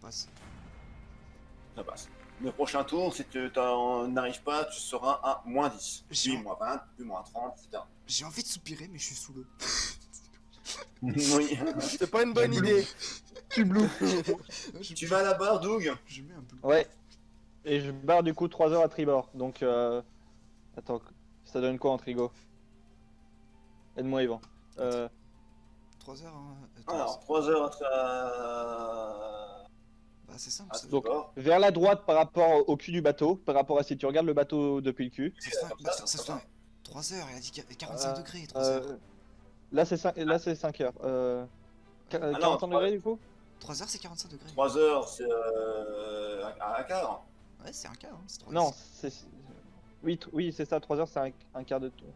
passe. Ça passe. Le prochain tour, si tu n'arrives pas, tu seras à moins 10. Puis moins 20, puis moins 30, etc. J'ai envie de soupirer, mais je suis sous l'eau. Oui. C'est pas une bonne idée. Tu bloues. Tu vas à la barre, Doug. Je mets un blou. Ouais. Et je barre du coup 3 heures à tribord. Donc attends, ça donne quoi en trigo? Aide-moi Yvan. 3 heures, hein. Alors, 3 heures Bah, c'est simple. à Ça, Donc tribord. vers la droite par rapport au cul du bateau, par rapport à si tu regardes le bateau depuis le cul. ça se fait, comme ça, ça se comme fait. 3 heures, il a dit 45 degrés, 3 Euh, heures. là c'est 5 heures. 45 degrés du coup? 3 heures, c'est 45 degrés. 3 heures, c'est un quart. Ouais, c'est un quart, hein. C'est 3 Non, c'est... Oui, c'est ça, 3 heures c'est un quart de tour.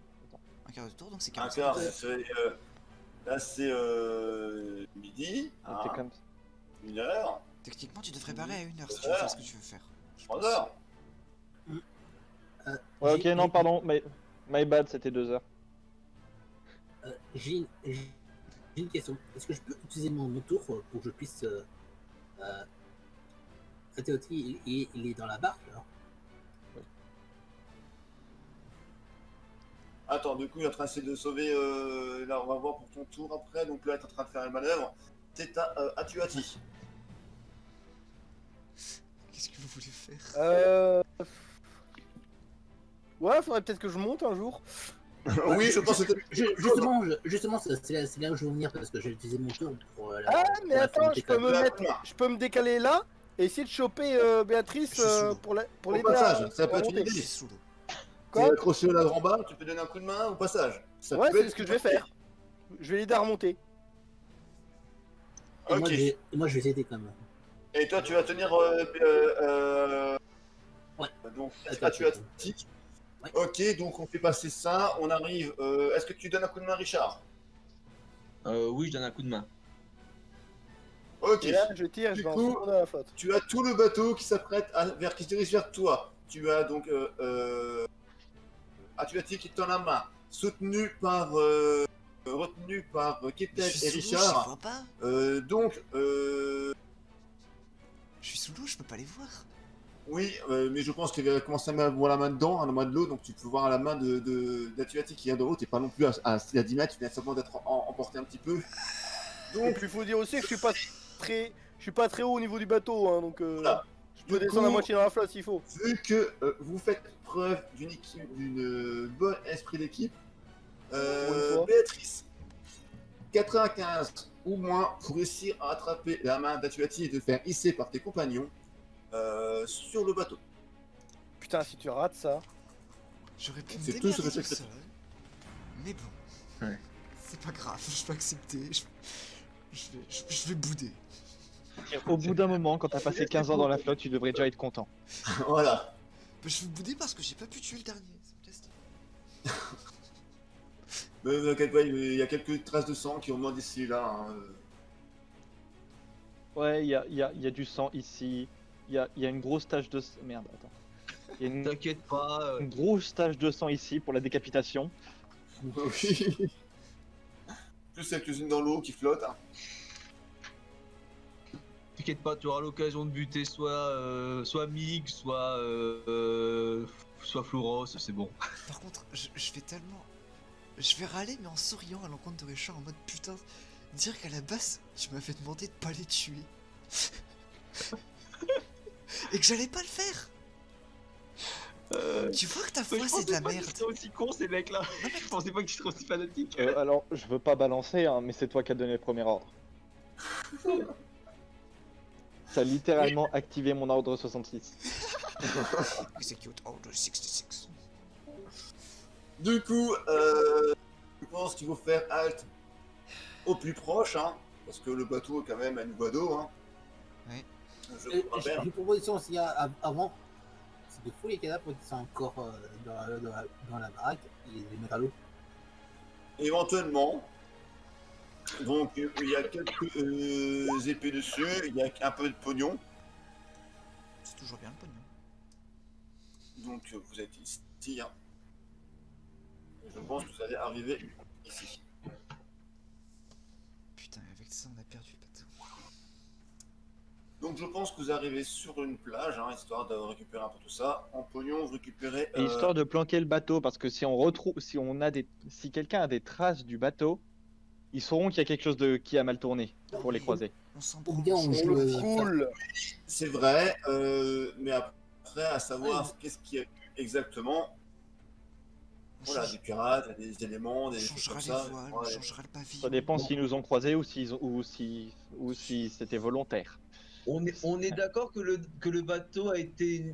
Un quart de tour, donc c'est Un 45 quart, degrés. c'est là, c'est midi. Ah, t'es comme... 1 heure. Techniquement, tu devrais barrer à 1 heure si 2 tu veux faire heures. ce que tu veux faire. 3 heures. Ouais, ok, non, pardon, my bad, c'était 2 heures. J'ai une question. Est-ce que je peux utiliser mon tour pour que je puisse. Ateoti, il est dans la barque alors. Attends, du coup, il est en train d'essayer de sauver. Là, on va voir pour ton tour après. Donc là, il est en train de faire une manœuvre. C'est à Atuati. Qu'est-ce que vous voulez faire? Ouais, faudrait peut-être que je monte un jour. Oui, je pense que c'était. Justement, c'est là où je veux venir parce que j'ai utilisé mon tour pour. Ah, mais pour attends, affronter je peux me décaler là et essayer de choper Béatrice Je suis sous l'eau. pour Au l'aider à passage, ça peut être une remonter. Je idée. suis sous l'eau. Tu es Quoi? accroché au ladre en bas, tu peux donner un coup de main au passage. Ça Ouais, peut c'est être ce que je vais faire. Je vais l'aider à remonter. Et Ok. moi, je vais aider quand même. Et toi, tu vas tenir. Ouais. Donc, Attends, Atuati. Ouais. Ok, donc on fait passer ça. On arrive. Est-ce que tu donnes un coup de main, Richard? Oui, je donne un coup de main. Ok. Et là, je tire, je Du vais en coup, second à la flotte. Tu as tout le bateau qui s'apprête qui se dirige vers toi. Tu as donc Atuati qui tend la main, retenu par Je Ketel suis et sous l'eau, je Richard. vois pas. Donc, Je suis sous l'eau, je peux pas les voir. oui, mais je pense qu'il va commencer à voir la main dedans, à la main de l'eau, donc tu peux voir la main d'Atuati qui vient de l'eau. T'es pas non plus à 10 mètres, tu viens simplement d'être emporté un petit peu. Et Donc, puis il faut dire aussi que je suis pas très haut au niveau du bateau, hein, donc Voilà. je peux Du descendre à coup, moitié dans la flotte s'il faut. vu que vous faites preuve d'une bonne esprit d'équipe, Pour une fois. Béatrice, 95 ou moins pour réussir à attraper la main d'Atuati et te faire hisser par tes compagnons sur le bateau. Putain, si tu rates ça. J'aurais pu me C'est tout ce que démerder je tout sais. seul. Mais bon. Ouais. C'est pas grave, je peux accepter. Je vais bouder. Au bout d'un moment, quand t'as passé 15 ans dans la flotte, tu devrais déjà être content. Voilà. Bah, je vais bouder parce que j'ai pas pu tuer le dernier. C'est plastique. Mais ne t'inquiète pas, il y a quelques traces de sang qui ont moins d'ici là. Hein. Ouais, il y a du sang ici. Il y a une grosse tache de... Merde, attends. Il y a T'inquiète pas. une grosse tache de sang ici pour la décapitation. Oui. Plus quelques-unes dans l'eau qui flottent. Hein. T'inquiète pas, tu auras l'occasion de buter soit Mig, soit Floros, c'est bon. Par contre, je vais tellement. Je vais râler, mais en souriant à l'encontre de Richard en mode putain. Dire qu'à la base, tu m'avais demandé de pas les tuer. Et que j'allais pas le faire. Tu vois que ta foi c'est de la merde. C'était aussi con ces mecs là. Je pensais pas que tu serais aussi fanatique. Alors, je veux pas balancer, hein, mais c'est toi qui as donné le premier ordre. Ça a littéralement activé mon ordre 66. Execute Order 66. Du coup, je pense qu'il faut faire halte au plus proche, hein, parce que le bateau est quand même à une voie d'eau. Hein. Ouais. Je J'ai vous rappelle. une proposition aussi avant. C'est de fouiller les cadavres qui sont encore dans la baraque et les mettre à l'eau. Éventuellement, donc il y a quelques épées dessus, il y a un peu de pognon, C'est toujours bien le pognon. donc vous êtes ici. Hein. Je pense que vous allez arriver ici. Putain, avec ça on a perdu le bateau. Donc je pense que vous arrivez sur une plage, hein, histoire de récupérer un peu tout ça. En pognon, vous récupérez... Et histoire de planquer le bateau, parce que si on retrouve, si quelqu'un a des traces du bateau, ils sauront qu'il y a quelque chose qui a mal tourné pour les croiser. On s'en Ou branle. bien on On joue le cool. C'est vrai, mais après, à savoir qu'est-ce qu'il y a eu exactement. On Voilà, des pirates, des éléments, des choses changera comme les ça. voiles, on Ouais. changera le pavillon. Ça dépend s'ils nous ont croisés ou si c'était volontaire. On est d'accord que le bateau a été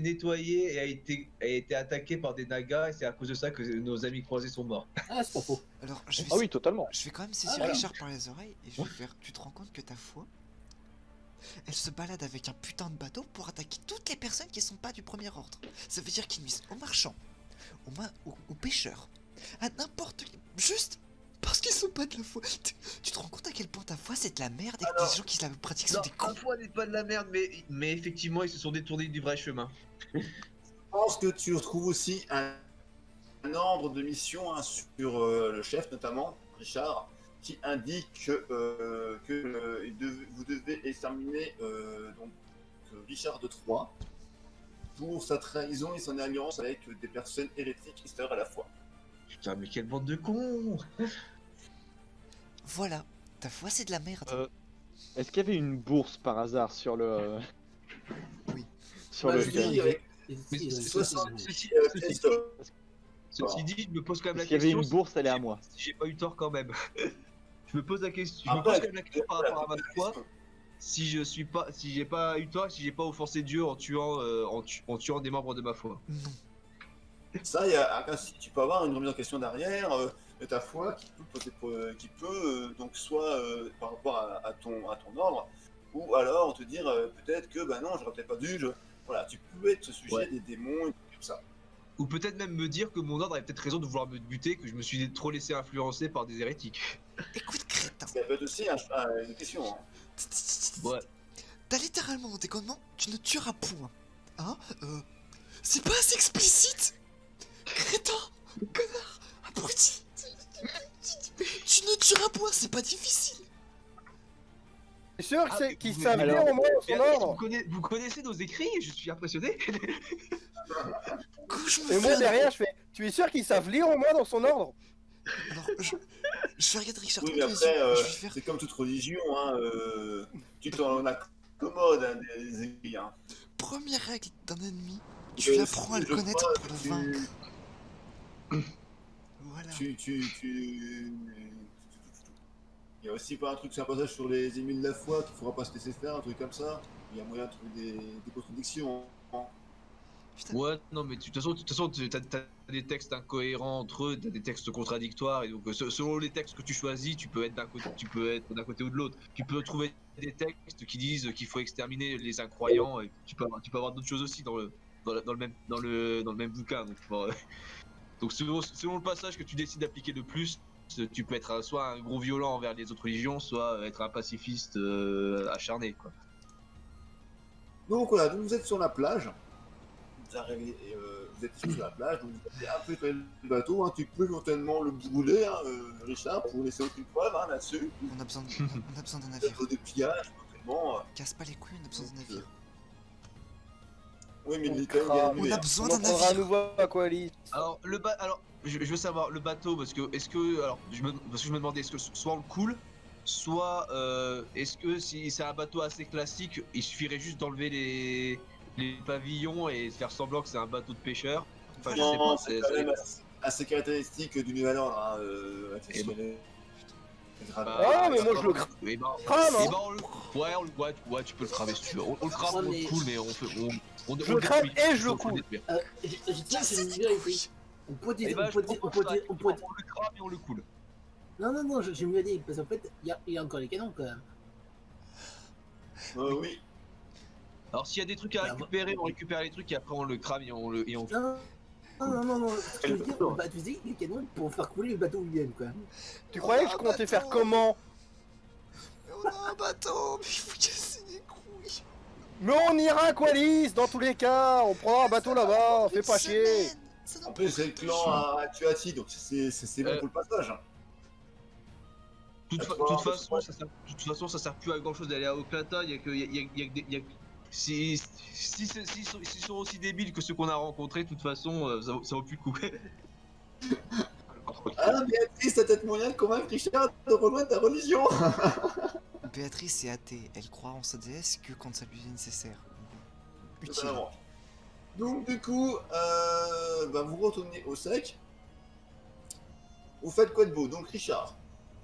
nettoyé et a été attaqué par des nagas et c'est à cause de ça que nos amis croisés sont morts. Ah, c'est pas faux. Alors, Ah oui, totalement. je vais quand même saisir Ah, voilà. Richard par les oreilles et je vais faire. Tu te rends compte que ta foi, elle se balade avec un putain de bateau pour attaquer toutes les personnes qui sont pas du premier ordre. Ça veut dire qu'ils nuisent aux marchands, aux pêcheurs, à n'importe qui. Juste parce qu'ils sont pas de la foi. Tu te rends compte à quel point ta foi c'est de la merde et que Alors, les gens qui la pratiquent sont Non, des cons. parfois n'est pas de la merde, mais effectivement ils se sont détournés du vrai chemin. Je pense que tu retrouves aussi un ordre de mission, hein, sur le chef notamment, Richard, qui indique que vous devez exterminer donc, Richard de Troyes pour sa trahison et son alliance avec des personnes hérétiques extérieures à la foi. Putain, mais quelle bande de cons! Voilà, ta foi c'est de la merde. Est-ce qu'il y avait une bourse par hasard sur le. Oui. Sur Bah, le. je dis, avec Mais ceci, ceci dit, je me pose quand même la S'il y avait question. une bourse, elle est à moi. Si j'ai pas eu tort quand même. Je me pose la question. Je me Après, pose quand même la question par rapport à ma foi. question. Si j'ai pas eu tort, si j'ai pas offensé Dieu en tuant des membres de ma foi. Non. Ça, si tu peux avoir une remise en question derrière de ta foi qui peut donc soit par rapport à ton ordre, ou alors te dire peut-être que bah non, j'aurais peut-être pas dû. Voilà, tu peux être sujet Ouais. des démons et tout ça. Ou peut-être même me dire que mon ordre avait peut-être raison de vouloir me buter, que je me suis trop laissé influencer par des hérétiques. Écoute, crétin. Ça peut être aussi une question. Hein. Ouais. T'as littéralement dans tes commandements, tu ne tueras point. Hein c'est pas assez explicite. Crétin, connard, abruti. Tu ne tueras point, c'est pas difficile. T'es sûr Ah, qu'ils mais- savent mais lire alors- au moins son ordre? Vous connaissez nos écrits? Je suis impressionné. Quand je me Et fais moi un- derrière, je fais. Tu es sûr qu'ils savent lire au moins dans son ordre? Alors, je vais regarder Richard Oui, dans mais les yeux, après, je vais faire. c'est comme toute religion. Hein, tu t'en accommodes hein, des écrits. Hein. Première règle d'un ennemi, tu apprends à le Je connaître crois pour le que vaincre. Voilà. Il y a aussi pas un truc sur un passage sur les émules de la foi qu'il faudra pas se laisser faire, un truc comme ça. Il y a moyen de trouver des contradictions. Hein. Putain, Ouais, non, mais de toute façon, t'as des textes incohérents entre eux, t'as des textes contradictoires, et donc selon les textes que tu choisis, tu peux être d'un côté ou de l'autre. Tu peux trouver des textes qui disent qu'il faut exterminer les incroyants, et tu peux avoir d'autres choses aussi dans le même bouquin. Donc selon le passage que tu décides d'appliquer le plus, tu peux être soit un gros violent envers les autres religions, soit être un pacifiste acharné, quoi. Donc voilà, donc vous êtes sur la plage. Vous arrivez, vous êtes sur la plage, donc vous avez un peu nettoyé le bateau. Hein, tu peux éventuellement le brûler, hein, Richard, pour laisser aucune preuve hein, là-dessus. on a besoin d'un navire. Bateau de pillage, éventuellement. Casse pas les couilles, on a besoin d'un navire. Oui, mais il est crame. quand même On annulé, a hein. besoin On d'un en prendra un navire. nouveau Aqualis. Alors je veux savoir le bateau parce que parce que je me demandais est-ce que soit on le coule, soit est-ce que si c'est un bateau assez classique, il suffirait juste d'enlever les pavillons et faire semblant que c'est un bateau de pêcheur. Enfin, je sais Non, pas, c'est quand même assez caractéristique du nouvel ordre. Hein, Et bon. Ah, mais moi, je le crame. Crame, hein. Ouais, tu peux le cramer si tu veux. On le crame, Ouais, on le mais- coule, mais on Je le crame détruit. et je le Faut coule. détruire. Je tiens que une vérité. On peut dire, Eh ben, on peut dire, on peut dire, on peut dire. on le crame et on le coule. Non, j'ai mieux dit, parce qu'en fait, il y a encore les canons quand même. Oui. Alors s'il y a des trucs à récupérer, on récupère les trucs et après on le crame et on Non, ce que je veux dire, on va utiliser les canons pour faire couler le bateau William quand même. Tu croyais que je comptais faire comment? On a un bateau, mais il faut casser les couilles. Mais on ira à Aqualis dans tous les cas. On prendra un bateau là-bas. Fais pas chier. En plus, c'est le clan à Tuati, donc c'est bon pour le passage. De toute façon, ça sert plus à grand chose d'aller à Oklata. Il y a que, s'ils sont aussi débiles que ceux qu'on a rencontrés, de toute façon, ça vaut plus le coup. Ah, Béatrice, t'as peut-être moyen de convaincre Richard de rejoindre ta religion. Béatrice est athée, elle croit en sa déesse que quand ça lui est nécessaire. Utile. Totalement. Donc du coup, vous retournez au sec. Vous faites quoi de beau? Donc Richard,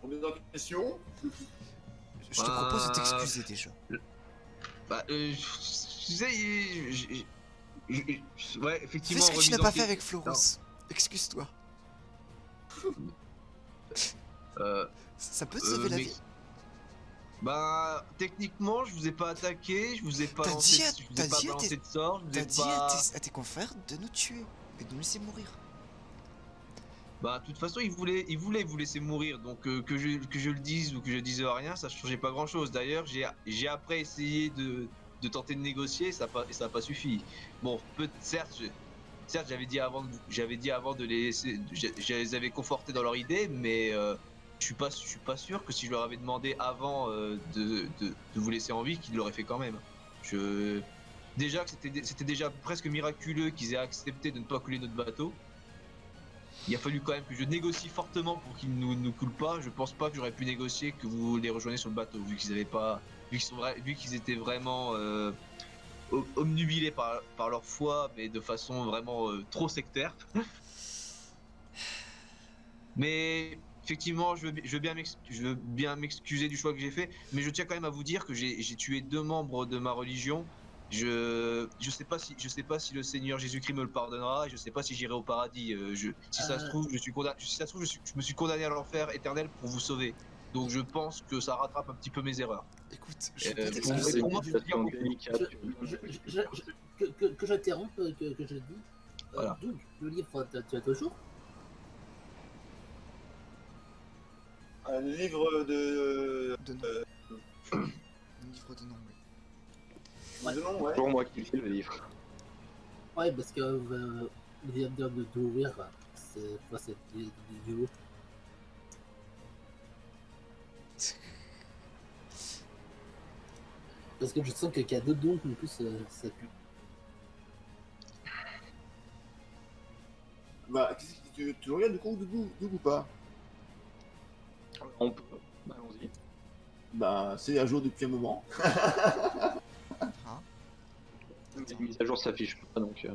on est dans la question. Je te propose de t'excuser déjà. Tu sais, ouais, effectivement. Fais ce que tu n'as pas fait avec Florence. Excuse-toi. Ça peut te sauver la vie. Bah, techniquement, je vous ai pas attaqué, je vous ai pas lancé de sort, T'as dit à tes confrères de nous tuer et de nous laisser mourir. Bah, de toute façon, ils voulaient vous laisser mourir, donc que je le dise ou que je dise rien, ça changeait pas grand chose. D'ailleurs, j'ai après essayé de tenter de négocier, et ça a pas suffi. Bon, certes, j'avais dit avant de les laisser, je les avais confortés dans leur idée, mais je suis pas sûr que si je leur avais demandé avant de vous laisser en vie, qu'ils l'auraient fait quand même. Déjà que c'était déjà presque miraculeux qu'ils aient accepté de ne pas couler notre bateau. Il a fallu quand même que je négocie fortement pour qu'ils nous coulent pas. Je pense pas que j'aurais pu négocier que vous les rejoigniez sur le bateau, vu qu'ils étaient vraiment omnubilés par leur foi, mais de façon vraiment trop sectaire. Mais effectivement, je veux bien m'excuser du choix que j'ai fait, mais je tiens quand même à vous dire que j'ai tué 2 membres de ma religion. Je sais pas si le Seigneur Jésus-Christ me le pardonnera, et je sais pas si j'irai au paradis. Si ça se trouve, je me suis condamné à l'enfer éternel pour vous sauver. Donc je pense que ça rattrape un petit peu mes erreurs. Écoute, je peux t'excuser. pour moi, je veux dire Que j'interrompe, que je dis. Voilà. Doug, le livre, tu as toujours? Un livre de... De nom. Un livre de nom, oui. Ouais. De nom, ouais. Pour moi qui fais le livre. Ouais, parce que le dire de d'ouvrir, c'est du haut. Parce que je sens que qu'il y a d'autres dons en plus, ça pue. Bah, tu le regardes du coup, ou pas? On peut. Allons-y. Bah, c'est à jour depuis un moment. Hein? Les mises à jour s'affichent pas donc.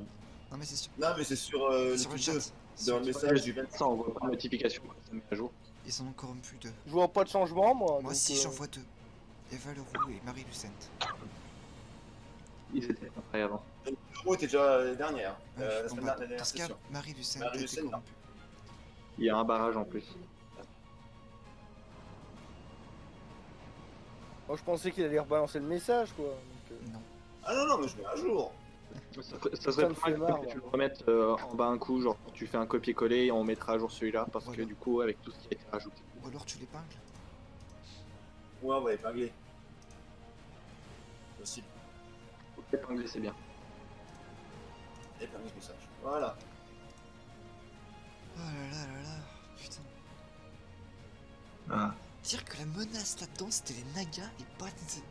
Non mais c'est sûr. Non, mais c'est sur Sur le le chat. dans le message du 20. Ça envoie pas de notification quand ça met à jour. Ils en ont corrompu 2. Je vois pas de changement, moi. Moi donc, aussi j'en vois 2. Eva Leroux et Marie Lucente. Ils étaient après avant. L'euro était déjà la dernière. Ouais, La bon, semaine bah, dernière, dans ce c'est cas, sûr. Marie Lucente Marie a été Lucente, non. corrompue. Il y a un barrage en plus. Moi, je pensais qu'il allait rebalancer le message, quoi. Donc, Non. Ah non, mais je mets à jour. Ça serait me pas fait mal marre, que tu le remettes en bas un coup, genre tu fais un copier-coller et on mettra à jour celui-là parce que Voilà. du coup avec tout ce qui a été rajouté. Ou alors tu l'épingles. Ouais, on va épingler. Possible. Épingler c'est bien. Épingler ce message. Voilà. Oh là là là là. Putain. Ah. Dire que la menace là-dedans c'était les Nagas et pas des...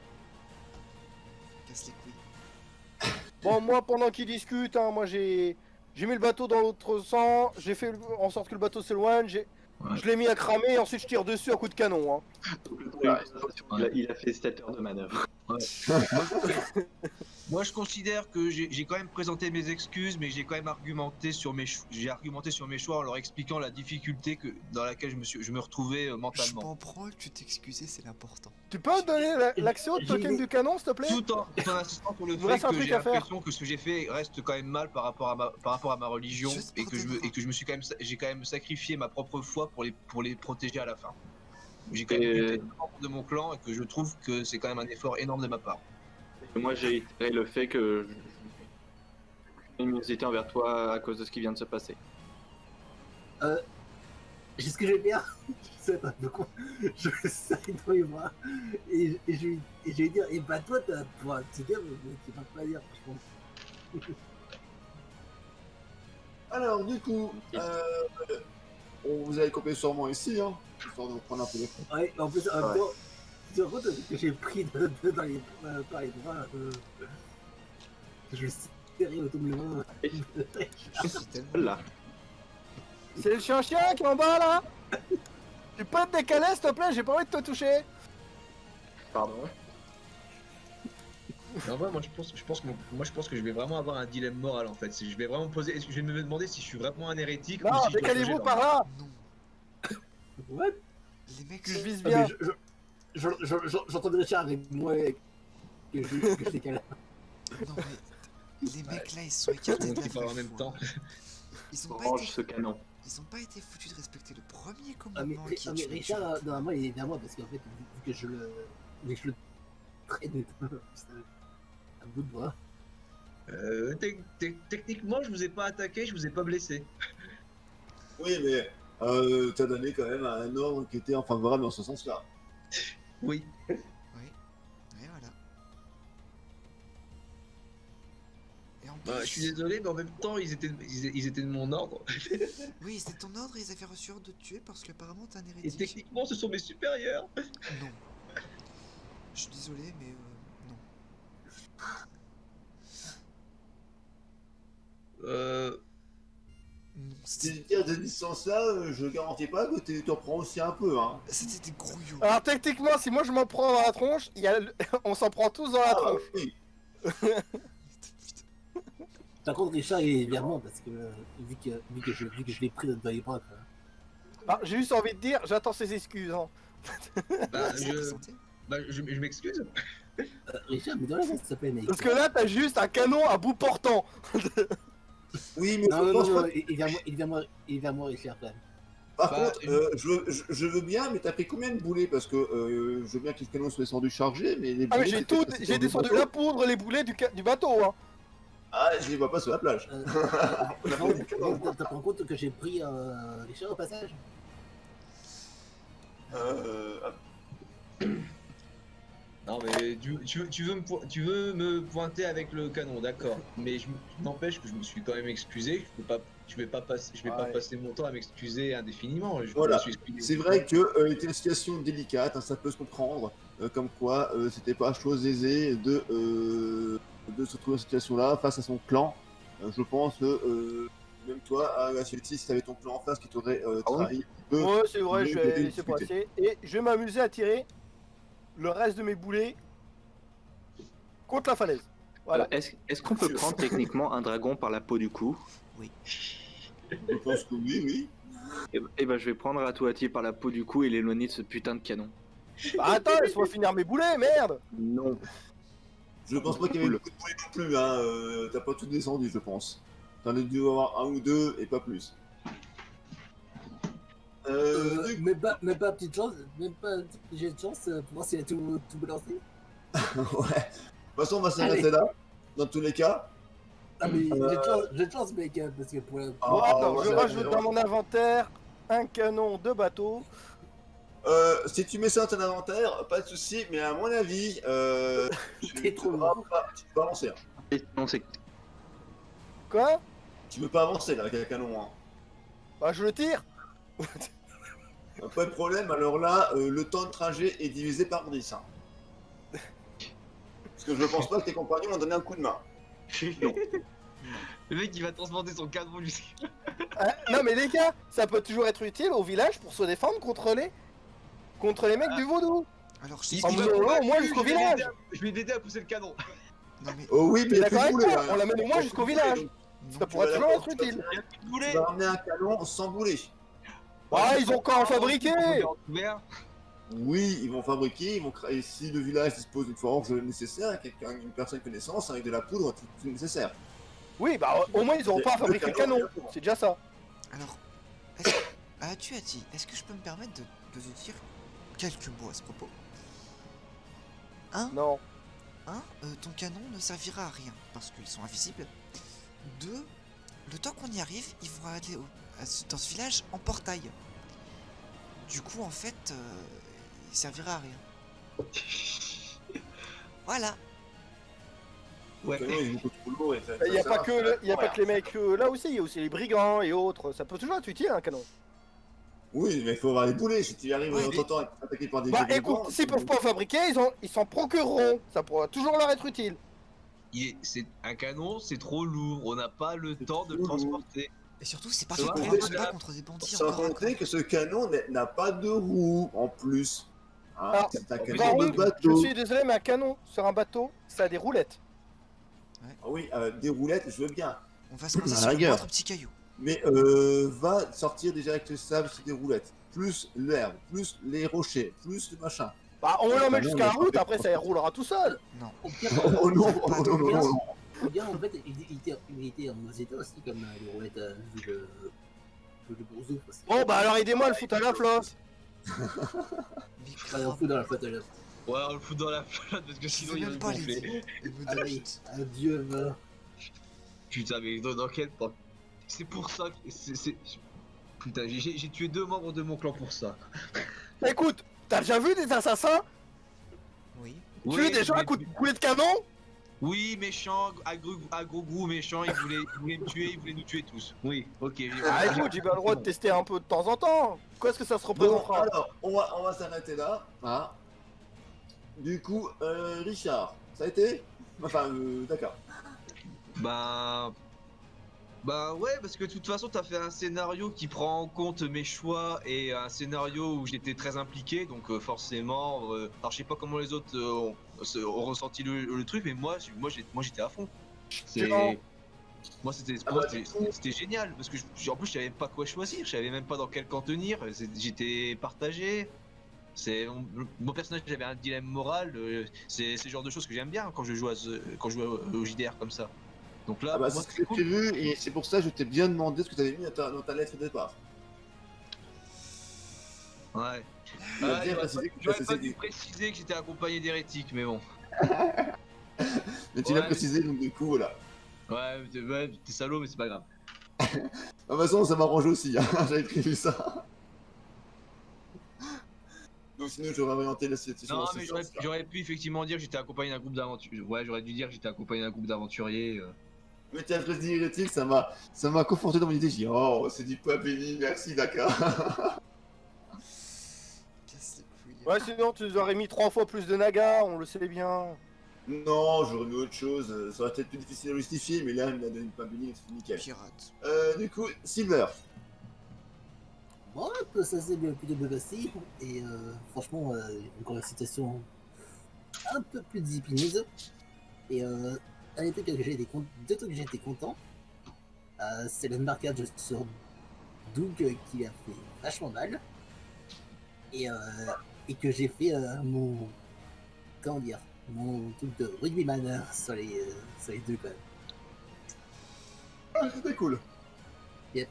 Casse les couilles. Bon, moi, pendant qu'ils discutent, hein, moi j'ai mis le bateau dans l'autre sens, j'ai fait en sorte que le bateau s'éloigne, je l'ai mis à cramer et ensuite je tire dessus à coup de canon. Hein. Il a fait 7 heures de manœuvre. Moi, je considère que j'ai quand même présenté mes excuses, mais j'ai quand même argumenté sur mes choix en leur expliquant la difficulté dans laquelle je me retrouvais Je mentalement. m'en branle, tu t'excuser, c'est l'important. Tu peux me donner l'accès au token du canon, s'il te plaît? Tout en insistant sur le Il me fait reste un que truc j'ai à faire. l'impression que ce que j'ai fait reste quand même mal par rapport à ma religion Je te et que pardonnerai. je me suis quand même j'ai quand même sacrifié ma propre foi pour les protéger à la fin. J'ai quand même Et- buté un membre de mon clan et que je trouve que c'est quand même un effort énorme de ma part. Et moi j'ai itéré le fait que j'ai une animosité envers toi à cause de ce qui vient de se passer. J'ai ce que je vais faire. Je sais pas, donc je vais serrer dans les bras et je vais dire, et bah toi, tu dis, mais tu vas pas dire, je pense. Alors, du coup, on vous avez copié sûrement ici, hein, histoire de vous prendre un peu les fonds. Ouais, en plus, en même Ouais. temps, tu te rends compte que j'ai pris dans les, par les bras, je le serrais autour de main. Je suis tellement... Là. C'est le chien qui est en bas là. Tu peux te décaler s'il te plaît, j'ai pas envie de te toucher. Pardon. En vrai, moi je pense que je vais vraiment avoir un dilemme moral en fait. Je vais vraiment me poser, je vais me demander si je suis vraiment un hérétique Non, ou si je dois décalez-vous changer par là. Non, What? les mecs, Je vise Ah, bien. mais j'entendais Richard avec moi et que je décale. non mais les mecs là, ils se sont écartés de la qui parle en vraie même foi. temps. Ils ont pas Range été... ce canon. Ils ont pas été foutus de respecter le premier Ah, mais, commandement qui est mais tuer le Richard, tueur. normalement, il est derrière moi parce qu'en fait, vu que je le traîne à bout de bras. Techniquement, je vous ai pas attaqué, je vous ai pas blessé. Oui, mais t'as donné quand même un ordre qui était favorable dans ce sens-là. Oui. Oui, et voilà. Et en plus... Bah, je suis désolé, mais en même temps, ils étaient de mon ordre. Oui, c'était ton ordre et ils avaient reçu ordre de te tuer parce qu'apparemment t'es un Et hérétique. techniquement, ce sont mes supérieurs. Non. Je suis désolé, mais non. Non, Si tu tires de distance-là, je garantis pas que tu en prends aussi un peu, hein. c'était des grouillots. Alors techniquement, si moi je m'en prends dans la tronche, on s'en prend tous dans la Ah, tronche. oui. Par contre, Richard, il est derrière moi parce que vu que je l'ai pris dans les bras. Quoi. Ah, j'ai juste envie de dire, j'attends ses excuses. Hein. Bah, C'est la santé. je m'excuse. Richard, mais dans la ça s'appelle, mec. Parce que là, t'as juste un canon à bout portant. Oui, mais Non, je non, pense non, pas. il vient moi, Richard, quand même. Par Bah, contre, je veux bien, mais t'as pris combien de boulets? Parce que je veux bien que le canon soit descendu chargé, mais les Ah mais boulets, j'ai c'était tout, passé j'ai sur le descendu bateau. la poudre, les boulets du bateau. Hein. Ah, je les vois pas sur la plage. T'as pas compte que j'ai pris Richard au passage? Non mais tu veux me pointer avec le canon, d'accord. Mais n'empêche que je me suis quand même excusé. Je vais pas passer mon temps à m'excuser indéfiniment. Voilà. me suis excusé. C'est vrai que était une situation délicate, hein, ça peut se comprendre, comme quoi c'était pas chose aisée de se trouver dans cette situation-là face à son clan. Je pense que même toi, à Gassietti, si t'avais ton clan en face qui t'aurait trahi un peu, Ouais, c'est vrai, mais je vais t'étais laisser discuté. passer. Et je vais m'amuser à tirer le reste de mes boulets contre la falaise. Voilà. Est-ce qu'on peut prendre techniquement un dragon par la peau du cou? je pense que oui. Et ben je vais prendre Atuati par la peau du cou et l'éloigner de ce putain de canon. Bah, attends, laisse-moi finir mes boulets, merde. Non. Je pense pas qu'il y avait beaucoup de boulets non plus, hein. T'as pas tout descendu, je pense. T'en as dû avoir un ou deux et pas plus. Même pas petite chance, même pas j'ai de chance pour voir s'il a tout balancé. Ouais. De toute façon, on va s'arrêter là, dans tous les cas. Ah mais j'ai de chance mec, parce que pour la... Bon, Ah, attends, ouais, je ouais, rajoute ouais. dans mon inventaire un canon de bateau. Si tu mets ça dans ton inventaire, pas de souci, mais à mon avis, T'es trop tu peux pas avancer. Hein. Et non, c'est Quoi? Tu peux pas avancer là avec un canon. Hein. Bah, je le tire. Pas de problème, alors là, le temps de trajet est divisé par 10. Hein. Parce que je pense pas que tes compagnons m'ont donné un coup de main. Le mec il va transporter son canon lui. Non, mais les gars, ça peut toujours être utile au village pour se défendre contre les mecs du vaudou. Alors, Ah, mais au moins jusqu'au village. Je vais l'aider à pousser le canon. Non mais... Oh oui, mais il y a plus D'accord de avec boulets. toi, hein. on l'amène au moins jusqu'au village. non, Ça pourrait vas toujours la être utile. Tu vas ramener un canon sans boulet. Ah, ils ont qu'à en fabriquer. Oui, ils vont fabriquer, et si le village dispose d'une forge nécessaire, une personne connaissance avec de la poudre, tout nécessaire. Oui, bah au moins ils auront pas à fabriquer le canon. C'est déjà ça. Alors, tu as dit, est-ce que je peux me permettre de te dire quelques mots à ce propos? Non. Ton canon ne servira à rien parce qu'ils sont invisibles. 2, le temps qu'on y arrive, ils vont aller dans ce village en portail. Du coup, en fait, il servira à rien. Voilà. Ouais. Le canon est beaucoup trop lourd et ça- Il n'y a ça pas va, que ça y a pas va. que les mecs là aussi, il y a aussi les brigands et autres. Ça peut toujours être utile un canon. Oui, mais il faut avoir les boulets. Si tu arrives Ouais, en temps à être attaqué par des Bah gros écoute, blancs, s'ils peuvent pas en fabriquer, ils s'en procureront. Ça pourra toujours leur être utile. C'est un canon, c'est trop lourd. On n'a pas le temps de le trop lourd. transporter. Et surtout, c'est pas Ça fait va, pour on se fait- battre contre des bandits Sans encore à compter corps. que ce canon n'a pas de roue en plus. Hein, Alors, c'est un par canon de contre, je bateau. suis désolé, mais un canon sur un bateau, ça a des roulettes. Ah oui, des roulettes, je veux bien. On va se poser À sur la le rigueur. moindre petit caillou. Mais va sortir déjà avec le sable sur des roulettes. Plus l'herbe, plus les rochers, plus le machin. Bah on Ouais, l'emmène bah non, jusqu'à la mais route, pas- après ça roulera tout seul. Non. Au pire, Oh non, Pas oh de non, non, non, non. au pire, en fait, il était en état aussi, comme les roulettes vu le bourgeois. Bon bah alors aidez-moi à le foutre à la flotte. Mais Allez, on grave, fout dans la flotte à l'œuvre. Ouais, on le fout dans la flotte parce que je sinon veux il va même se pas gonfler. l'aider. Il me Allez, débute. adieu, va. Putain, mais dans quel temps? C'est pour ça que. Putain, j'ai tué 2 membres de mon clan pour ça. Écoute, t'as déjà vu des assassins Oui. tuer des gens à mais- coups de boulet de canon? Oui, méchant, à gros goût, méchant, il voulait me tuer, il voulait nous tuer tous. Oui, ok. Ah écoute, j'ai bien le droit de tester un peu de temps en temps. Quoi est-ce que ça se Bon, représentera? alors, on va s'arrêter là. Hein. Du coup, Richard, ça a été? Enfin, d'accord. Bah ouais, parce que de toute façon, t'as fait un scénario qui prend en compte mes choix et un scénario où j'étais très impliqué, donc forcément, alors je sais pas comment les autres ont ressenti le truc, mais moi j'étais à fond. Non. Moi c'était Ah bah, du coup- c'était génial parce que en plus je savais pas quoi choisir, je savais même pas dans quel camp tenir, j'étais partagé. Mon personnage j'avais un dilemme moral, c'est le genre de choses que j'aime bien quand je joue quand je joue au JDR comme ça. Donc là, Ah bah, pour moi, c'est ce que j'ai cool. prévu et c'est pour ça que je t'ai bien demandé ce que tu avais mis dans ta lettre de départ. Ouais. Tu as bien précisé que tu as J'aurais pas dû cessé. préciser que j'étais accompagné d'hérétiques, mais bon. Mais tu l'as Ouais. précisé, donc du coup, voilà. Ouais, t'es salaud, mais c'est pas grave. De toute façon, ça m'arrange aussi, hein. J'avais prévu ça. Donc sinon, j'aurais orienté la situation. Non, dans ce mais sens-là. j'aurais pu effectivement dire que j'étais accompagné d'un groupe d'aventuriers. Ouais, j'aurais dû dire que j'étais accompagné d'un groupe d'aventuriers. Mais tu as précisé hérétique, ça m'a conforté dans mon idée. J'ai dit, oh, c'est du poids béni, merci, d'accord. Casse les couilles. Ouais, sinon tu nous aurais mis 3 fois plus de nagas, on le sait bien. Non, j'aurais mis autre chose. Ça aurait été plus difficile à justifier, mais là, il m'a donné une poids béni, c'est nickel. Pirate. Du coup, Silver. Bon, ça s'est plutôt bien passé. Et franchement, encore une situation un peu plus disciplineuse. Et un des trucs que j'ai été content, deux trucs que j'ai été content, c'est le marquage sur Doug qui a fait vachement mal. Et que j'ai fait mon. Comment dire? Mon truc de rugbyman sur les deux quand même. Ah, c'était cool. Yep.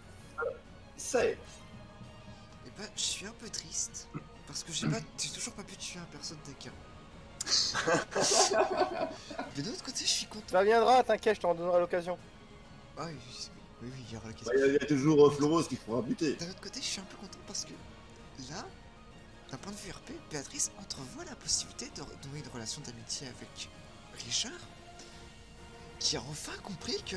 C'est. Et bah, je suis un peu triste. Parce que j'ai toujours pas pu tuer un personne d'équin. Mais de l'autre côté, je suis content. Ça viendra, t'inquiète, je t'en donnerai l'occasion. Ah oui, oui, il y aura la question. Bah, il y a toujours Floros qui pourra buter. D'un autre côté, je suis un peu content parce que là, d'un point de vue RP, Béatrice entrevoit la possibilité de nouer une relation d'amitié avec Richard, qui a enfin compris que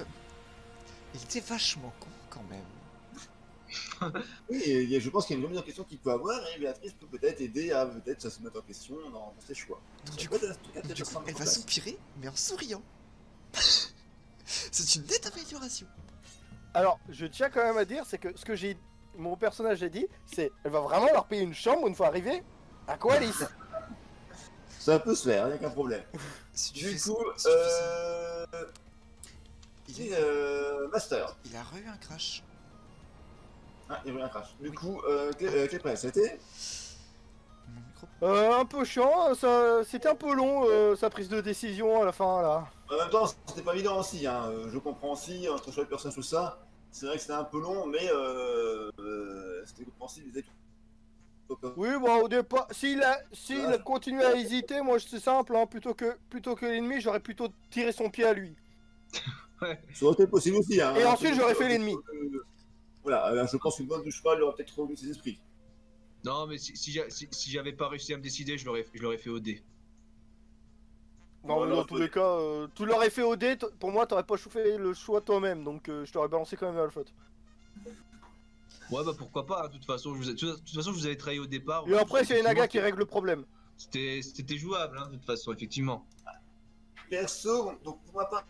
il était vachement con quand même. Oui, et je pense qu'il y a une remise en question qu'il peut avoir et Béatrice peut peut-être aider à peut-être se mettre en question dans ses choix. Donc du Ça coup, peut être un truc intéressant à elle mettre en va place. soupirer, mais en souriant. C'est une nette amélioration. Alors, je tiens quand même à dire, c'est que ce que mon personnage a dit, c'est elle va vraiment leur payer une chambre une fois arrivée à Coalis. Ça peut se faire, il n'y a qu'un problème. Si tu Du fais coup, ça, si tu fais ça, Master. il a eu un crash. Ah, il y a eu un crash. Du Oui. coup, Clépresse, ça a été Mon micro. Un peu chiant, c'était un peu long sa prise de décision à la fin là. En même temps, c'était pas évident aussi, hein. Je comprends aussi, entre choix de personnages, tout ça. C'est vrai que c'était un peu long, mais c'était compréhensible. Oui, bon au départ, s'il a continué à hésiter, moi c'est simple, hein, plutôt que l'ennemi, j'aurais plutôt tiré son pied à lui. Ça aurait été possible aussi, hein. Et ensuite, j'aurais fait l'ennemi. Voilà, je pense qu'une bonne de cheval aurait peut-être revenu ses esprits. Non, mais si j'avais pas réussi à me décider, je l'aurais fait au dé. Non, mais Voilà, dans tous les cas, tu l'aurais fait au dé, pour moi t'aurais pas fait le choix toi-même, donc je t'aurais balancé quand même à la faute. Ouais, bah pourquoi pas, hein, de toute façon, de toute façon, je vous avais trahi au départ. Et après, c'est les nagas qui Effectivement, règlent le problème. C'était jouable, hein, de toute façon, effectivement. Perso, donc pour ma part,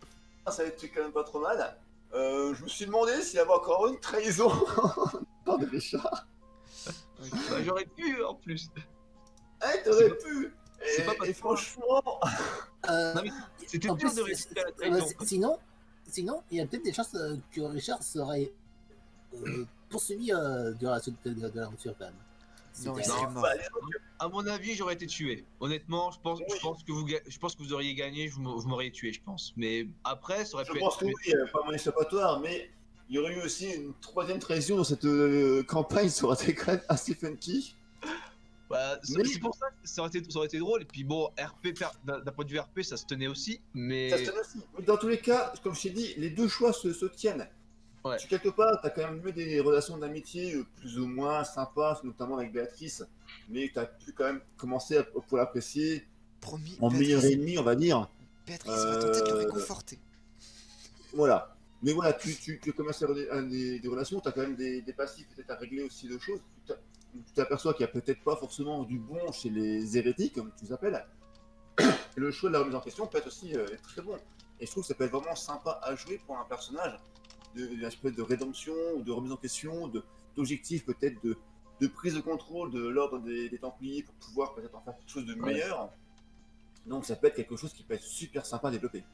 ça a été quand même pas trop mal. Je me suis demandé s'il y avait encore une trahison par de Richard. Bah, j'aurais pu, en plus. Eh, t'aurais C'est pu. c'est pas parce Et que- franchement, Non, mais c'était En dur plus, de résister à la trahison. sinon, il y a peut-être des chances que Richard serait poursuivi de de l'aventure quand même. Non, il C'était- serait mort. bah, À mon avis, j'aurais été tué. Honnêtement, je pense que vous auriez gagné, je m'aurais tué, je pense. Mais après, ça aurait je pu pense être que tué. oui, pas moyen échappatoire, mais il y aurait eu aussi une troisième trahison dans cette campagne, ça aurait été quand même assez funky. Bah, Mais- c'est pour ça que ça aurait été drôle. Et puis bon, d'un point de vue RP, ça se tenait aussi. Mais Ça se tenait aussi. Mais dans tous les cas, comme je t'ai dit, les deux choix se tiennent. Ouais. Quelque part, tu as quand même eu des relations d'amitié plus ou moins sympas, notamment avec Béatrice, mais tu as pu quand même commencer pour l'apprécier Promis, en meilleur ennemi, on va dire. Béatrice va tenter de le Euh, réconforter. Voilà. Mais voilà, tu commences à avoir des relations, tu as quand même des passifs peut-être à régler aussi de choses. Tu t'aperçois qu'il n'y a peut-être pas forcément du bon chez les hérétiques, comme tu les appelles. Et le choix de la remise en question peut être aussi très bon. Et je trouve que ça peut être vraiment sympa à jouer pour un personnage, d'une espèce de rédemption, ou de remise en question, d'objectif peut-être de prise de contrôle de l'ordre des Templiers pour pouvoir peut-être en faire quelque chose de meilleur. Donc ça peut être quelque chose qui peut être super sympa à développer.